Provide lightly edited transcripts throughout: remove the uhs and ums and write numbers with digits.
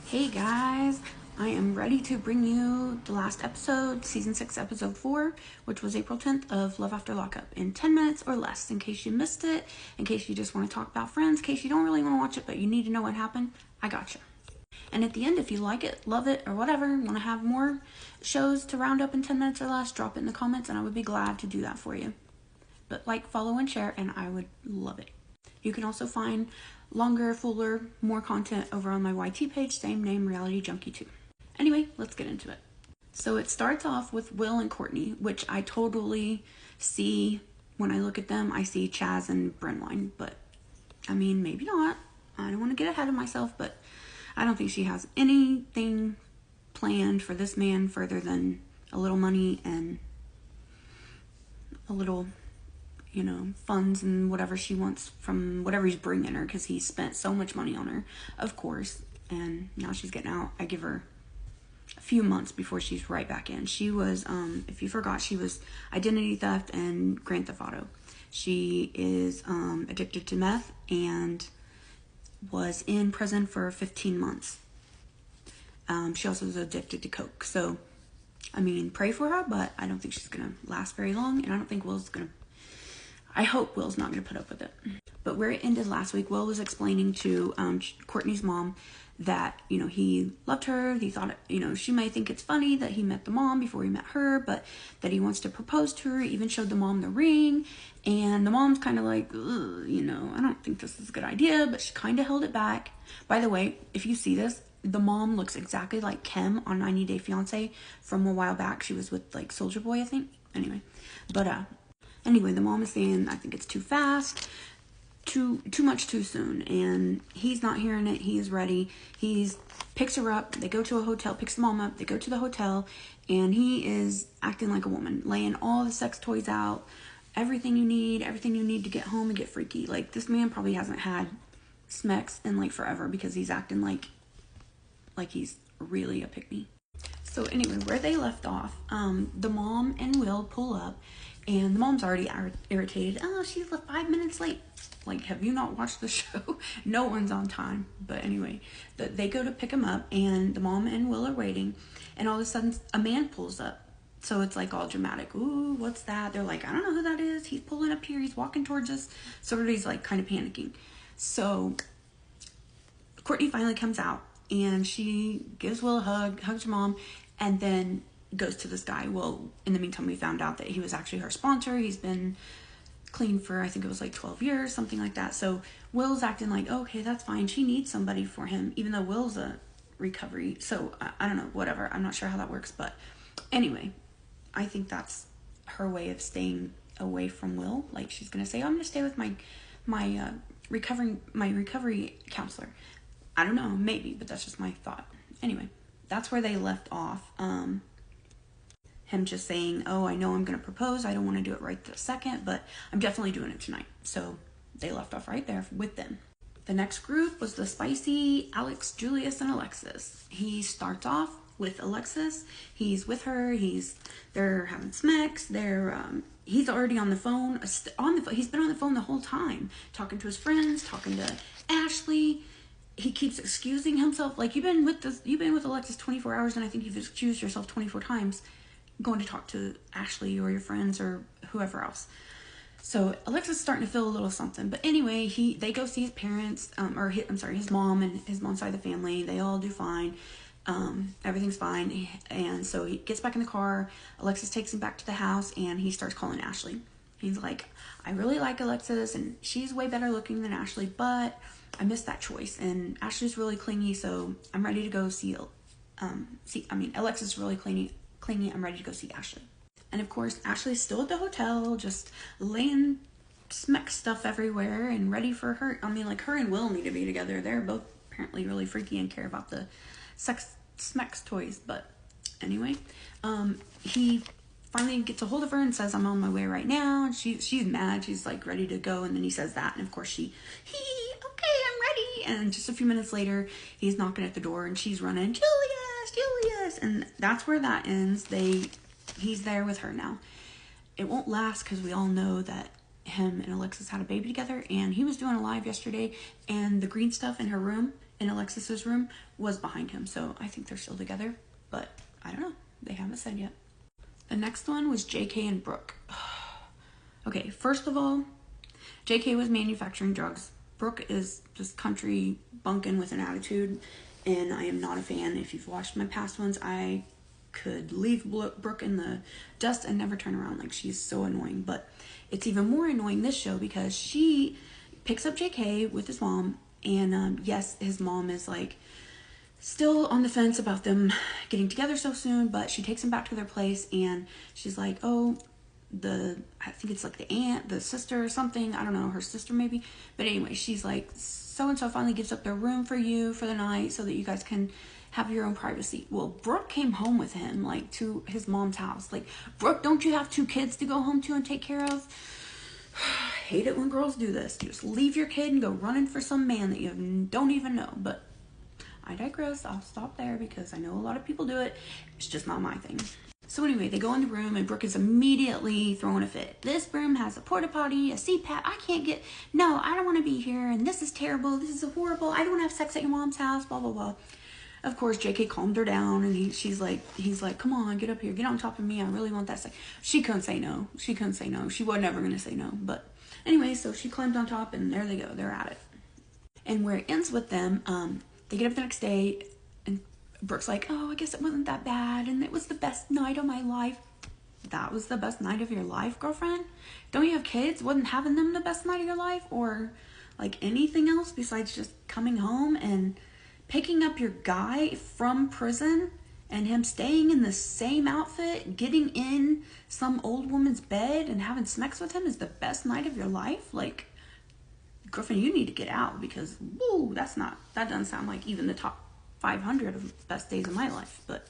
Hey guys, I am ready to bring you the last episode, season 6, episode 4, which was April 10th of Love After Lockup, in 10 minutes or less, in case you missed it, in case you just want to talk about Friends, in case you don't really want to watch it but you need to know what happened. I gotcha. And at the end, if you like it, love it, or whatever, want to have more shows to round up in 10 minutes or less, drop it in the comments and I would be glad to do that for you. But like, follow, and share, and I would love it. You can also find longer, fuller, more content over on my YT page, same name, Reality Junkie 2. Anyway, let's get into it. So it starts off with Will and Courtney, which I totally see when I look at them. I see Chaz and Brenwine, but I mean, maybe not. I don't want to get ahead of myself, but I don't think she has anything planned for this man further than a little money and a little, funds and whatever she wants from whatever he's bringing her, because he spent so much money on her, of course, and now she's getting out. I give her a few months before she's right back in. She was, if you forgot, she was identity theft and Grand Theft Auto. She is addicted to meth and was in prison for 15 months. She also was addicted to coke. So, I mean, pray for her, but I don't think she's going to last very long, and I hope Will's not going to put up with it. But where it ended last week, Will was explaining to Courtney's mom that, he loved her. He thought, she might think it's funny that he met the mom before he met her, but that he wants to propose to her, even showed the mom the ring. And the mom's kind of like, I don't think this is a good idea, but she kind of held it back. By the way, if you see this, the mom looks exactly like Kim on 90 Day Fiancé from a while back. She was with, Soulja Boy, I think. Anyway, the mom is saying, I think it's too fast, too much too soon, and he's not hearing it. He is ready. He picks her up. They go to a hotel, picks the mom up. They go to the hotel, and he is acting like a woman, laying all the sex toys out, everything you need to get home and get freaky. Like, this man probably hasn't had Smex in, forever, because he's acting like he's really a pick-me. So anyway, where they left off, the mom and Will pull up, and the mom's already irritated. Oh, she's 5 minutes late. Like, have you not watched the show? No one's on time. But anyway, they go to pick him up, and the mom and Will are waiting, and all of a sudden, a man pulls up. So it's all dramatic. Ooh, what's that? They're like, I don't know who that is. He's pulling up here. He's walking towards us. So everybody's kind of panicking. So Courtney finally comes out, and she gives Will a hug, hugs her mom, and then goes to this guy. Well, in the meantime, we found out that he was actually her sponsor. He's been clean for, I think it was 12 years, something like that. So Will's acting like, okay, that's fine. She needs somebody for him, even though Will's a recovery. So I don't know, whatever. I'm not sure how that works. But anyway, I think that's her way of staying away from Will. She's going to say, I'm going to stay with my recovery counselor. I don't know, maybe, but that's just my thought. Anyway, that's where they left off. Him just saying, oh, I know I'm going to propose. I don't want to do it right this second, but I'm definitely doing it tonight. So they left off right there with them. The next group was the spicy Alex, Julius, and Alexis. He starts off with Alexis. He's with her. They're having smacks. He's already on the phone. He's been on the phone the whole time, talking to his friends, talking to Ashley. He keeps excusing himself. You've been with Alexis 24 hours, and I think you've excused yourself 24 times going to talk to Ashley or your friends or whoever else. So Alexis is starting to feel a little something. But anyway, they go see his parents, his mom and his mom's side of the family. They all do fine. Everything's fine. And so he gets back in the car. Alexis takes him back to the house, and he starts calling Ashley. He's like, I really like Alexis, and she's way better looking than Ashley, but I missed that choice, and Ashley's really clingy, so I'm ready to go see Alexis is really clingy, I'm ready to go see Ashley. And of course, Ashley's still at the hotel, just laying smeck stuff everywhere and ready for her. Her and Will need to be together. They're both apparently really freaky and care about the smex toys, but anyway, he finally gets a hold of her and says, I'm on my way right now. And she's mad. She's ready to go. And then he says that. And of course okay, I'm ready. And just a few minutes later, he's knocking at the door and she's running, Julius. And that's where that ends. He's there with her now. It won't last because we all know that him and Alexis had a baby together, and he was doing a live yesterday, and the green stuff in her room in Alexis's room was behind him. So I think they're still together, but I don't know. They haven't said yet. The next one was JK and Brooke. Okay, first of all, JK was manufacturing drugs. Brooke is just country bunkin' with an attitude, and I am not a fan. If you've watched my past ones, I could leave Brooke in the dust and never turn around. Like, she's so annoying. But it's even more annoying this show because she picks up JK with his mom, and yes, his mom is like still on the fence about them getting together so soon, but she takes him back to their place, and she's like, oh, I think it's like the aunt, the sister or something, I don't know, her sister maybe, but anyway, she's like, so-and-so finally gives up their room for you for the night so that you guys can have your own privacy. Well, Brooke came home with him, like, to his mom's house. Like, Brooke, don't you have 2 kids to go home to and take care of? Hate it when girls do this. You just leave your kid and go running for some man that you don't even know. But I digress. I'll stop there because I know a lot of people do it. It's just not my thing. So anyway, they go in the room and Brooke is immediately throwing a fit. This room has a porta potty, a CPAP. I can't get, no, I don't want to be here. And this is terrible. This is horrible. I don't want to have sex at your mom's house, blah, blah, blah. Of course, JK calmed her down, and he's like, come on, get up here, get on top of me. I really want that sex. She couldn't say no. She was never going to say no. But anyway, so she climbed on top, and there they go. They're at it. And where it ends with them, they get up the next day, and Brooke's like, oh, I guess it wasn't that bad, and it was the best night of my life. That was the best night of your life, girlfriend? Don't you have kids? Wasn't having them the best night of your life? Or like anything else besides just coming home and picking up your guy from prison and him staying in the same outfit, getting in some old woman's bed and having sex with him is the best night of your life? Like, girlfriend, you need to get out, because woo, that doesn't sound like even the top 500 of best days of my life. But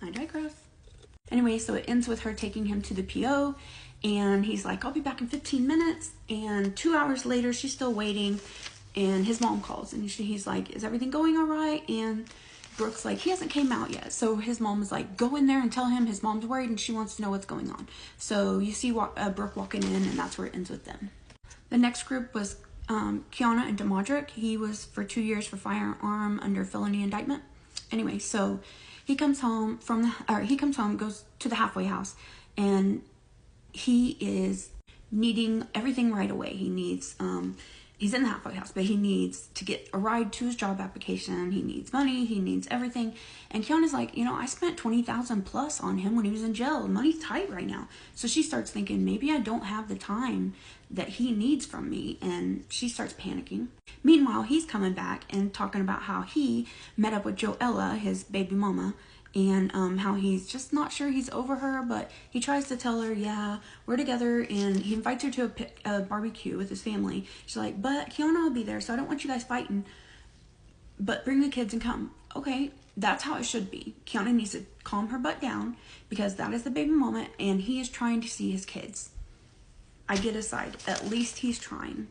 I digress. Anyway, so it ends with her taking him to the PO, and he's like, I'll be back in 15 minutes. And 2 hours later, she's still waiting, and his mom calls, and he's like, is everything going all right? And Brooke's like, he hasn't came out yet. So his mom is like, go in there and tell him his mom's worried and she wants to know what's going on. So you see Brooke walking in, and that's where it ends with them. The next group was Kiana and Demadrick. He was for 2 years for firearm under felony indictment. Anyway, so he comes home goes to the halfway house, and he is needing everything right away. He needs, he's in the halfway house, but he needs to get a ride to his job application. He needs money. He needs everything. And Kiana's like, I spent $20,000 plus on him when he was in jail. Money's tight right now. So she starts thinking, maybe I don't have the time that he needs from me. And she starts panicking. Meanwhile, he's coming back and talking about how he met up with Joella, his baby mama, and how he's just not sure he's over her, but he tries to tell her, yeah, we're together, and he invites her to a barbecue with his family. She's like, but Kiana will be there, so I don't want you guys fighting, but bring the kids and come. Okay, that's how it should be. Kiana needs to calm her butt down, because that is the baby mama, and he is trying to see his kids. I get his side. At least he's trying.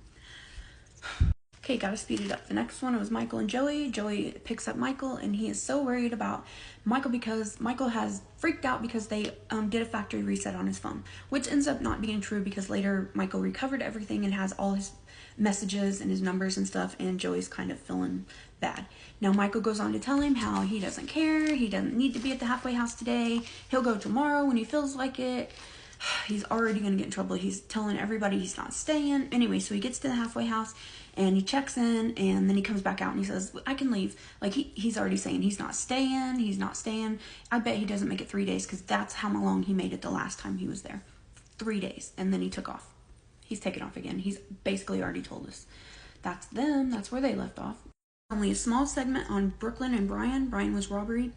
Okay, gotta speed it up. The next one was Michael and Joey. Joey picks up Michael, and he is so worried about Michael because Michael has freaked out because they did a factory reset on his phone, which ends up not being true because later Michael recovered everything and has all his messages and his numbers and stuff, and Joey's kind of feeling bad. Now Michael goes on to tell him how he doesn't care, he doesn't need to be at the halfway house today, he'll go tomorrow when he feels like it. He's already gonna get in trouble. He's telling everybody he's not staying. Anyway, so he gets to the halfway house and he checks in, and then he comes back out and he says, I can leave. Like, he's already saying he's not staying. I bet he doesn't make it 3 days, because that's how long he made it the last time he was there. 3 days. And then he took off. He's taken off again. He's basically already told us. That's them. That's where they left off. Only a small segment on Brooklyn and Brian. Brian was robbery.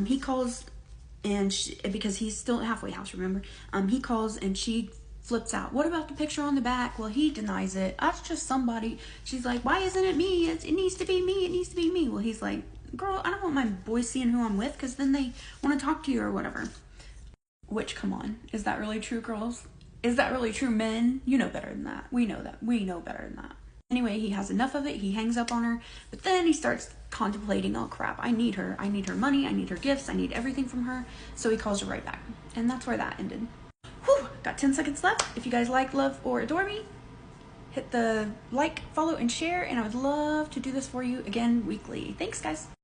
He calls, and because he's still at halfway house, remember? He calls and she flips out. What about the picture on the back? Well, he denies it. That's just somebody. She's like, why isn't it me? It needs to be me. It needs to be me. Well, he's like, girl, I don't want my boys seeing who I'm with, because then they want to talk to you or whatever. Which, come on. Is that really true, girls? Is that really true, men? You know better than that. We know that. We know better than that. Anyway, he has enough of it. He hangs up on her. But then he starts contemplating, oh crap, I need her. I need her money. I need her gifts. I need everything from her. So he calls her right back. And that's where that ended. Whew, got 10 seconds left. If you guys like, love, or adore me, hit hit the like, follow, and share, and I would love to do this for you again weekly. Thanks, guys.